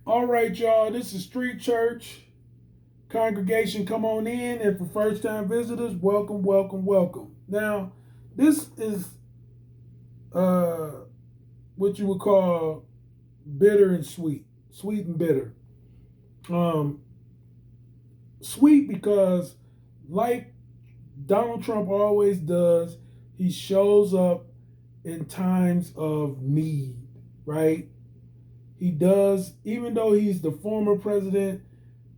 All right, y'all. This is Street Church. Congregation, come on in. And for first time visitors, welcome, welcome, welcome. Now, this is uh, what you would call bitter and sweet. Sweet and bitter. Um, Sweet because, like Donald Trump always does, he shows up in times of need, right? He does, even though he's the former president,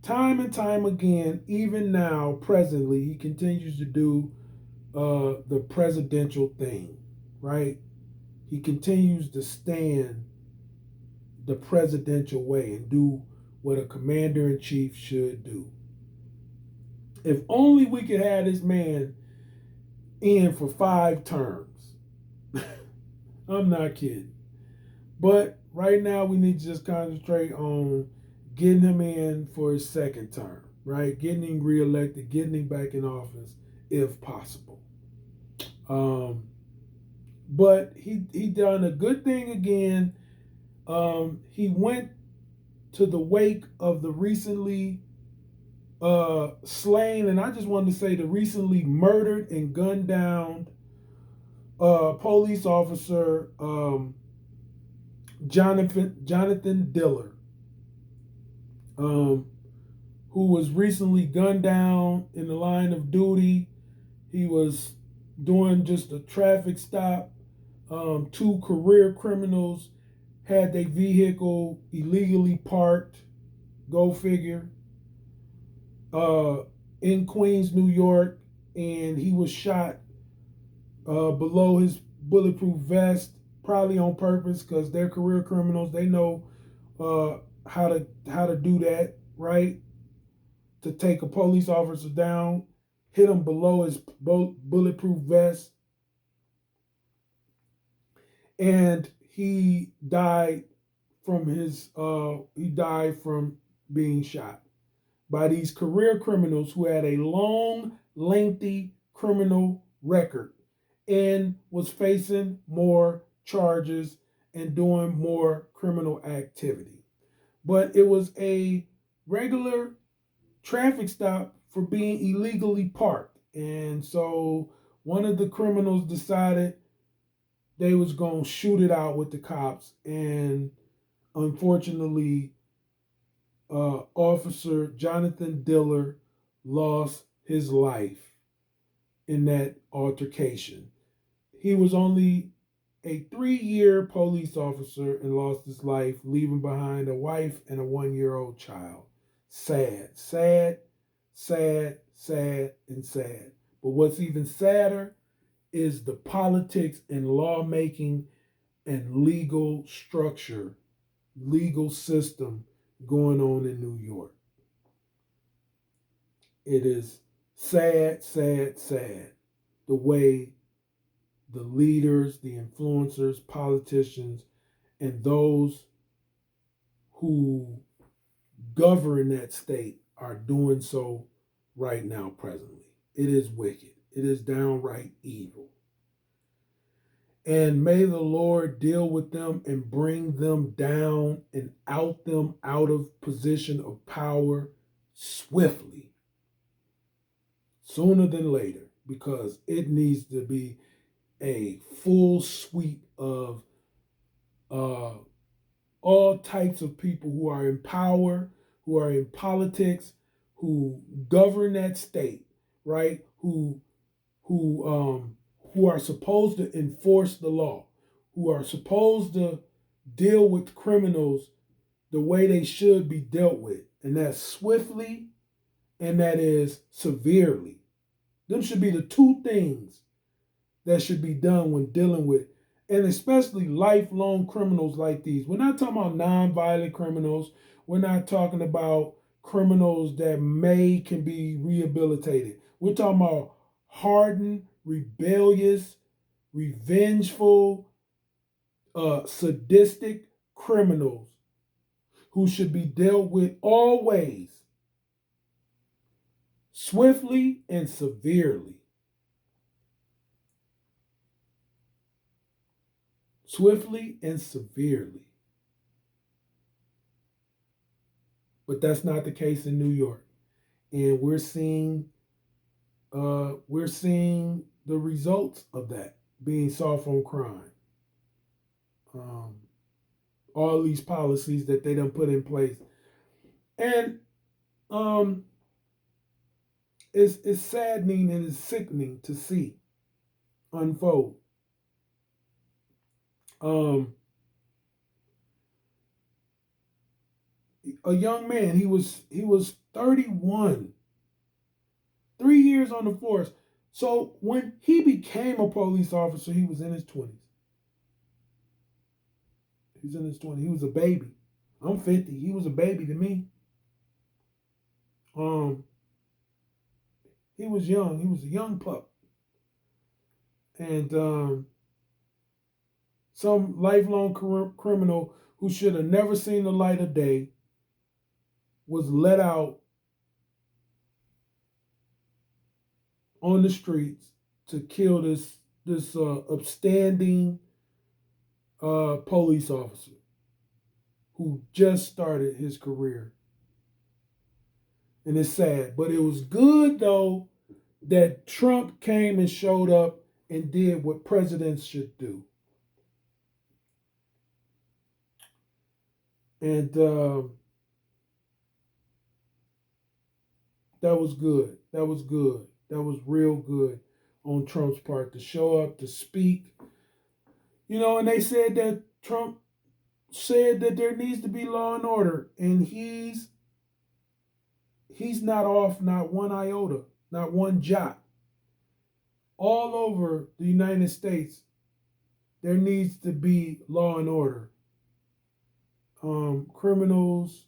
time and time again, even now, presently, he continues to do the presidential thing, right? He continues to stand the presidential way and do what a commander in chief should do. If only we could have this man in for 5 terms. I'm not kidding. But right now, we need to just concentrate on getting him in for his second term, right? Getting him reelected, getting him back in office if possible. Um, but he done a good thing again. He went to the wake of the recently slain, and I just wanted to say the recently murdered and gunned down police officer Jonathan Diller, um, who was recently gunned down in the line of duty. He was doing just a traffic stop. Two career criminals had their vehicle illegally parked. Go figure. Uh, in Queens, New York, and he was shot below his bulletproof vest, probably on purpose because they're career criminals. They know uh, how to do that, right? To take a police officer down, hit him below his bulletproof vest, and he died from being shot by these career criminals who had a long, lengthy criminal record and was facing more charges and doing more criminal activity. But it was a regular traffic stop for being illegally parked. And so one of the criminals decided they was going to shoot it out with the cops. And unfortunately, Officer Jonathan Diller lost his life in that altercation. He was only a 3-year police officer and lost his life, leaving behind a wife and a 1-year-old child. Sad, sad, sad, sad, and sad. But what's even sadder is the politics and lawmaking and legal structure, legal system going on in New York. It is sad, sad, sad the way the leaders, the influencers, politicians, and those who govern that state are doing so right now, presently. It is wicked. It is downright evil. And may the Lord deal with them and bring them down and out them out of position of power swiftly, sooner than later, because it needs to be a full suite of uh, all types of people who are in power, who are in politics, who govern that state, right? Who who are supposed to enforce the law, who are supposed to deal with criminals the way they should be dealt with, and that's swiftly and that is severely. Them should be the two things that should be done when dealing with, and especially lifelong criminals like these. We're not talking about non-violent criminals. We're not talking about criminals that can be rehabilitated. We're talking about hardened, rebellious, revengeful, sadistic criminals who should be dealt with always swiftly and severely. Swiftly and severely. But that's not the case in New York. And we're seeing the results of that being soft on crime. Um, all these policies that they done put in place. And um, it's saddening and it's sickening to see unfold. Um, a young man, he was 31, 3 years on the force. So when he became a police officer, he was in his 20s. He was in his 20s. He was a baby. I'm 50. He was a baby to me. Um, he was young. He was a young pup. And some lifelong criminal who should have never seen the light of day was let out on the streets to kill this upstanding police officer who just started his career. And it's sad, but it was good though that Trump came and showed up and did what presidents should do. And that was good. That was good. That was real good on Trump's part to show up, to speak. And they said that Trump said that there needs to be law and order, and he's not off, not one iota, not one jot. All over the United States, there needs to be law and order. Criminals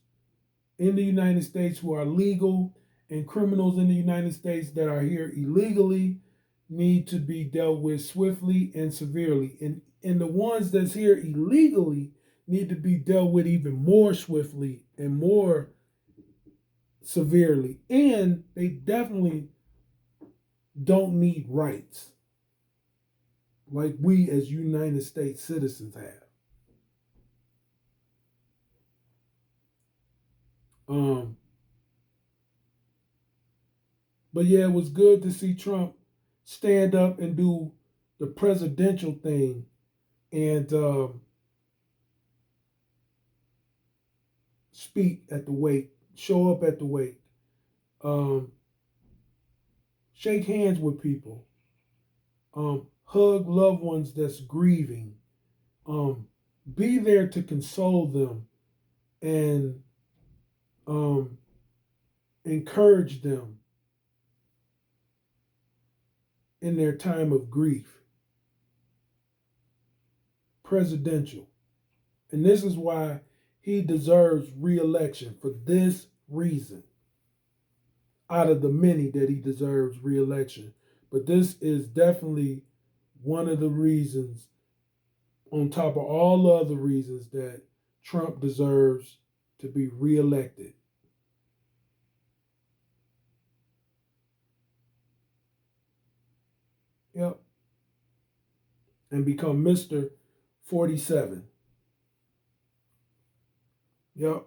in the United States who are legal and criminals in the United States that are here illegally need to be dealt with swiftly and severely. And the ones that's here illegally need to be dealt with even more swiftly and more severely. And they definitely don't need rights like we as United States citizens have. But yeah, it was good to see Trump stand up and do the presidential thing and speak at the wake, show up at the wake, um, shake hands with people, hug loved ones that's grieving, be there to console them and um, encourage them in their time of grief. Presidential. And this is why he deserves reelection for this reason. Out of the many that he deserves reelection. But this is definitely one of the reasons, on top of all the other reasons, that Trump deserves to be reelected. Yep. And become Mr. 47. Yep.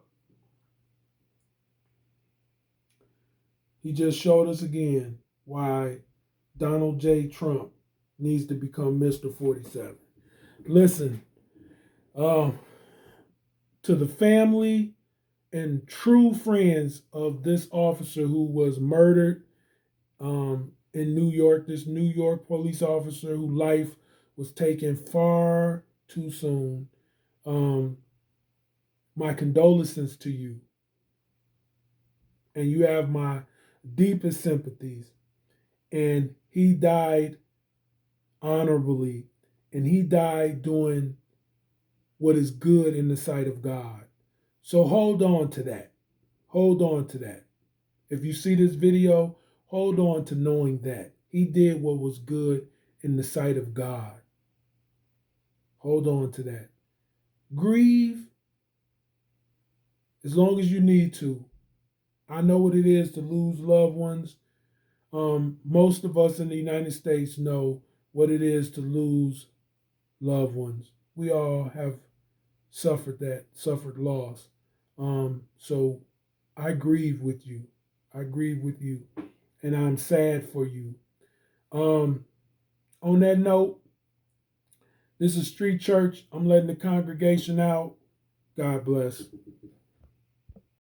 He just showed us again why Donald J. Trump needs to become Mr. 47. Listen, to the family and true friends of this officer who was murdered in New York, this New York police officer whose life was taken far too soon. My condolences to you. And you have my deepest sympathies. And he died honorably, and he died doing what is good in the sight of God. So hold on to that. Hold on to that. If you see this video, hold on to knowing that he did what was good in the sight of God. Hold on to that. Grieve as long as you need to. I know what it is to lose loved ones. Most of us in the United States know what it is to lose loved ones. We all have suffered loss. So I grieve with you. I grieve with you, and I'm sad for you. Um, on that note, this is Street Church. I'm letting the congregation out. God bless.